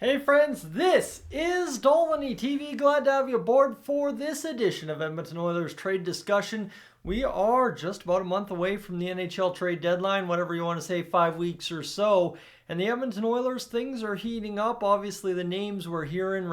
Hey friends, this is Dolynny TV. Glad to have you aboard for this edition of Edmonton Oilers trade discussion. We are just about a month away from the NHL trade deadline, whatever you want to say, 5 weeks or so. And the Edmonton Oilers, things are heating up. Obviously, the names we're hearing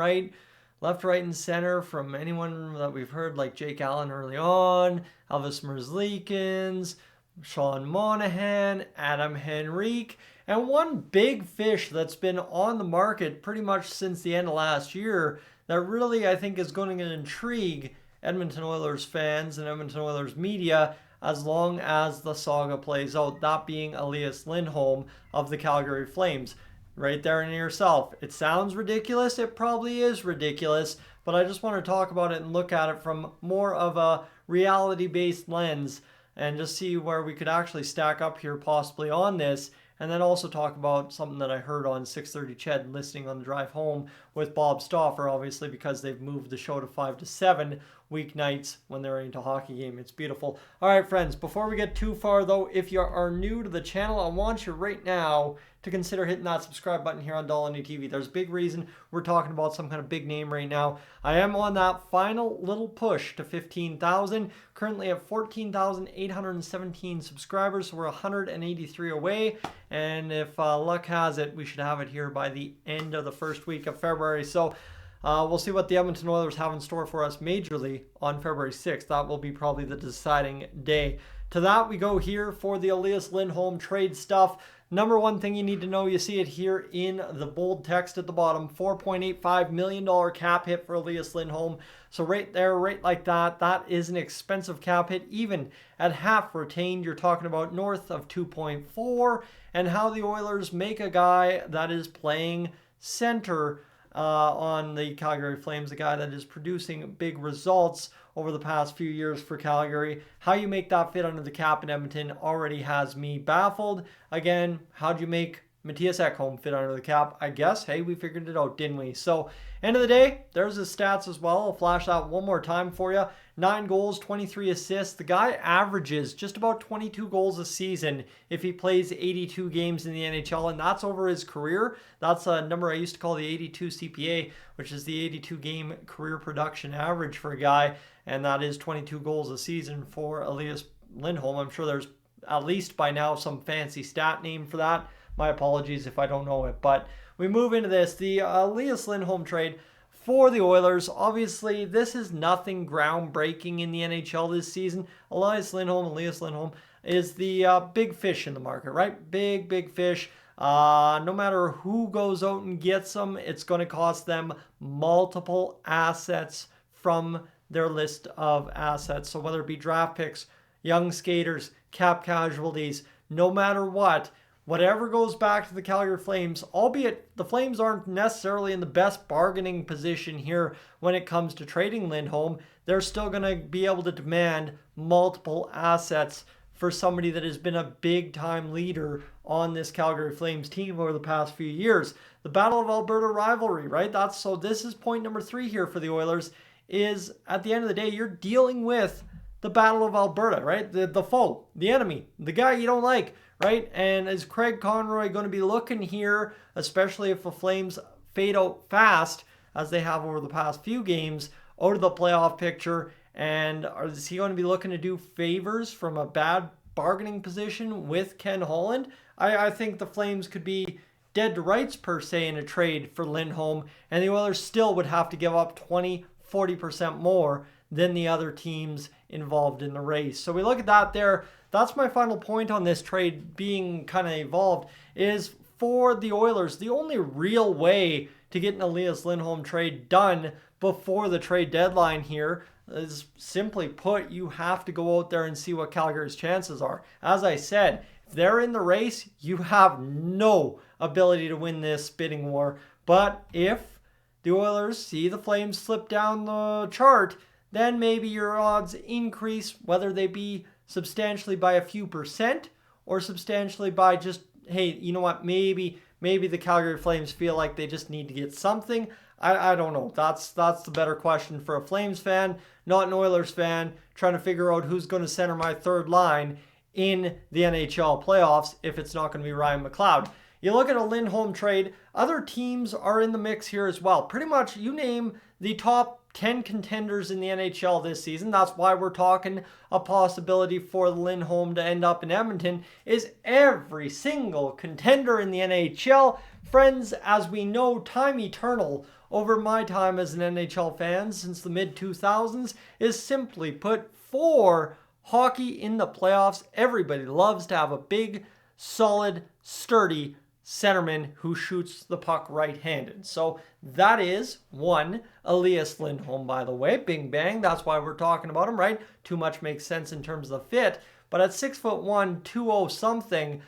left, right, and center from anyone that we've heard, like Jake Allen early on, Elvis Merzlikins, Sean Monahan, Adam Henrique. And one big fish that's been on the market pretty much since the end of last year that really I think is going to intrigue Edmonton Oilers fans and Edmonton Oilers media as long as the saga plays out, that being Elias Lindholm of the Calgary Flames. Right there in yourself. It sounds ridiculous. It probably is ridiculous, but I just want to talk about it and look at it from more of a reality-based lens and just see where we could actually stack up here possibly on this. And then also talk about something that I heard on 6:30 Ched listening on the drive home with Bob Stauffer, obviously because they've moved the show to 5 to 7 weeknights when they're into a hockey game. It's beautiful. All right, friends, before we get too far, though, if you are new to the channel, I want you right now to consider hitting that subscribe button here on Dolynny TV. There's a big reason we're talking about some kind of big name right now. I am on that final little push to 15,000. Currently at 14,817 subscribers, so we're 183 away. And if luck has it, we should have it here by the end of the first week of February. So we'll see what the Edmonton Oilers have in store for us majorly on February 6th. That will be probably the deciding day. To that, we go here for the Elias Lindholm trade stuff. Number one thing you need to know, you see it here in the bold text at the bottom, $4.85 million cap hit for Elias Lindholm. So right there, right like that, that is an expensive cap hit. Even at half retained, you're talking about north of 2.4, and how the Oilers make a guy that is playing center on the Calgary Flames, a guy that is producing big results over the past few years for Calgary. How you make that fit under the cap in Edmonton already has me baffled. Again, how'd you make Mattias Ekholm fit under the cap? I guess, hey, we figured it out, didn't we? So, end of the day, there's his stats as well. I'll flash that one more time for you. 9 goals, 23 assists. The guy averages just about 22 goals a season if he plays 82 games in the NHL, and that's over his career. That's a number I used to call the 82 CPA, which is the 82 game career production average for a guy, and that is 22 goals a season for Elias Lindholm. I'm sure there's at least by now some fancy stat name for that. My apologies if I don't know it, but we move into this. The Elias Lindholm trade for the Oilers. Obviously, this is nothing groundbreaking in the NHL this season. Elias Lindholm is the big fish in the market, right? Big fish. No matter who goes out and gets them, it's going to cost them multiple assets from their list of assets. So whether it be draft picks, young skaters, cap casualties, no matter what, whatever goes back to the Calgary Flames, albeit the Flames aren't necessarily in the best bargaining position here when it comes to trading Lindholm, they're still going to be able to demand multiple assets for somebody that has been a big-time leader on this Calgary Flames team over the past few years. The Battle of Alberta rivalry, right? So this is point number 3 here for the Oilers, is at the end of the day, you're dealing with the Battle of Alberta, right? The foe, the enemy, the guy you don't like, right? And is Craig Conroy going to be looking here, especially if the Flames fade out fast, as they have over the past few games, out of the playoff picture? And is he going to be looking to do favors from a bad bargaining position with Ken Holland? I think the Flames could be dead to rights, per se, in a trade for Lindholm, and the Oilers still would have to give up 20-40% more than the other teams involved in the race. So we look at that there. That's my final point on this trade being kind of evolved, is for the Oilers, the only real way to get an Elias Lindholm trade done before the trade deadline here is, simply put, you have to go out there and see what Calgary's chances are. As I said, if they're in the race, you have no ability to win this bidding war. But if the Oilers see the Flames slip down the chart, then maybe your odds increase, whether they be substantially by a few percent or substantially by just, hey, you know what, maybe the Calgary Flames feel like they just need to get something. I don't know. That's the better question for a Flames fan, not an Oilers fan, trying to figure out who's going to center my third line in the NHL playoffs if it's not going to be Ryan McLeod. You look at a Lindholm trade, other teams are in the mix here as well. Pretty much you name the top 10 contenders in the NHL this season. That's why we're talking a possibility for Lindholm to end up in Edmonton is every single contender in the NHL. Friends, as we know, time eternal over my time as an NHL fan since the mid-2000s is simply put for hockey in the playoffs. Everybody loves to have a big, solid, sturdy centerman who shoots the puck right-handed. So that is one, Elias Lindholm, by the way. Bing bang. That's why we're talking about him, right? Too much makes sense in terms of the fit. But at 6'1", 200 something,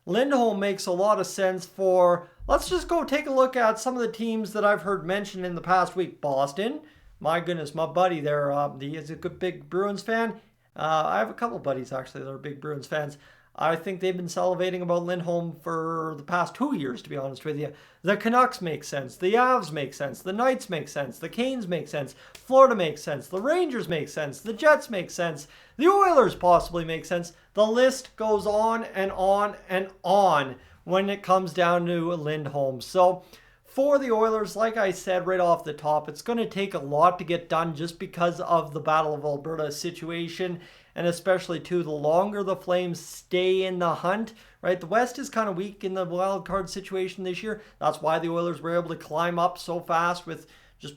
Lindholm makes a lot of sense for, let's just go take a look at some of the teams that I've heard mentioned in the past week. Boston, my goodness, my buddy there, he is a good big Bruins fan. I have a couple buddies actually that are big Bruins fans. I think they've been salivating about Lindholm for the past 2 years, to be honest with you. The Canucks make sense. The Avs make sense. The Knights make sense. The Canes make sense. Florida makes sense. The Rangers make sense. The Jets make sense. The Oilers possibly make sense. The list goes on and on and on when it comes down to Lindholm. So for the Oilers, like I said right off the top, it's going to take a lot to get done just because of the Battle of Alberta situation. And especially, too, the longer the Flames stay in the hunt, right? The West is kind of weak in the wild card situation this year. That's why the Oilers were able to climb up so fast with just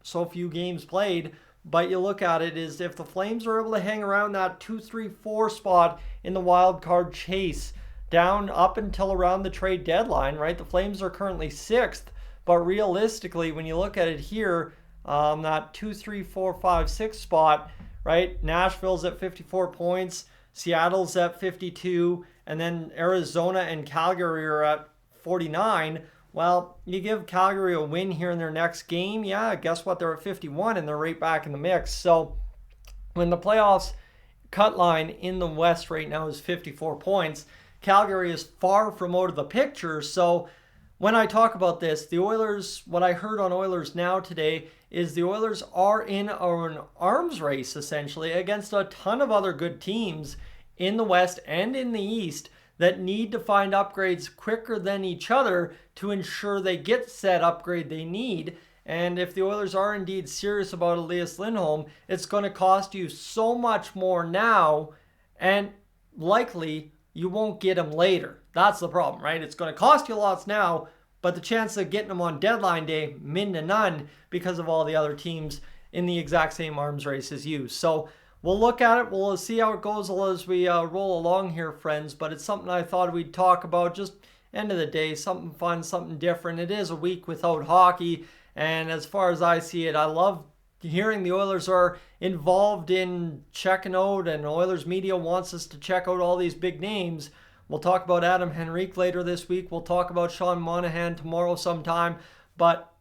so few games played. But you look at it is if the Flames are able to hang around that 2, 3, 4 spot in the wild card chase down up until around the trade deadline, right? The Flames are currently 6th. But realistically, when you look at it here, that 2, 3, 4, 5, 6 spot, right? Nashville's at 54 points, Seattle's at 52, and then Arizona and Calgary are at 49. Well, you give Calgary a win here in their next game, yeah, guess what? They're at 51 and they're right back in the mix. So when the playoffs cut line in the West right now is 54 points, Calgary is far from out of the picture. So when I talk about this, the Oilers, what I heard on Oilers Now today is the Oilers are in an arms race, essentially, against a ton of other good teams in the West and in the East that need to find upgrades quicker than each other to ensure they get said upgrade they need. And if the Oilers are indeed serious about Elias Lindholm, it's going to cost you so much more now, and likely you won't get him later. That's the problem, right? It's going to cost you lots now, but the chance of getting them on deadline day, min to none, because of all the other teams in the exact same arms race as you. So we'll look at it. We'll see how it goes as we roll along here, friends. But it's something I thought we'd talk about. Just end of the day, something fun, something different. It is a week without hockey. And as far as I see it, I love hearing the Oilers are involved in checking out, and Oilers media wants us to check out all these big names. We'll talk about Adam Henrique later this week. We'll talk about Sean Monahan tomorrow sometime. But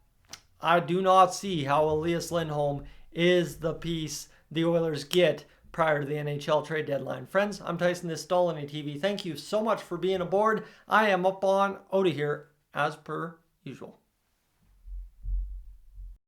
I do not see how Elias Lindholm is the piece the Oilers get prior to the NHL trade deadline. Friends, I'm Tyson, this is Dolynny TV. Thank you so much for being aboard. I am up on out of here as per usual.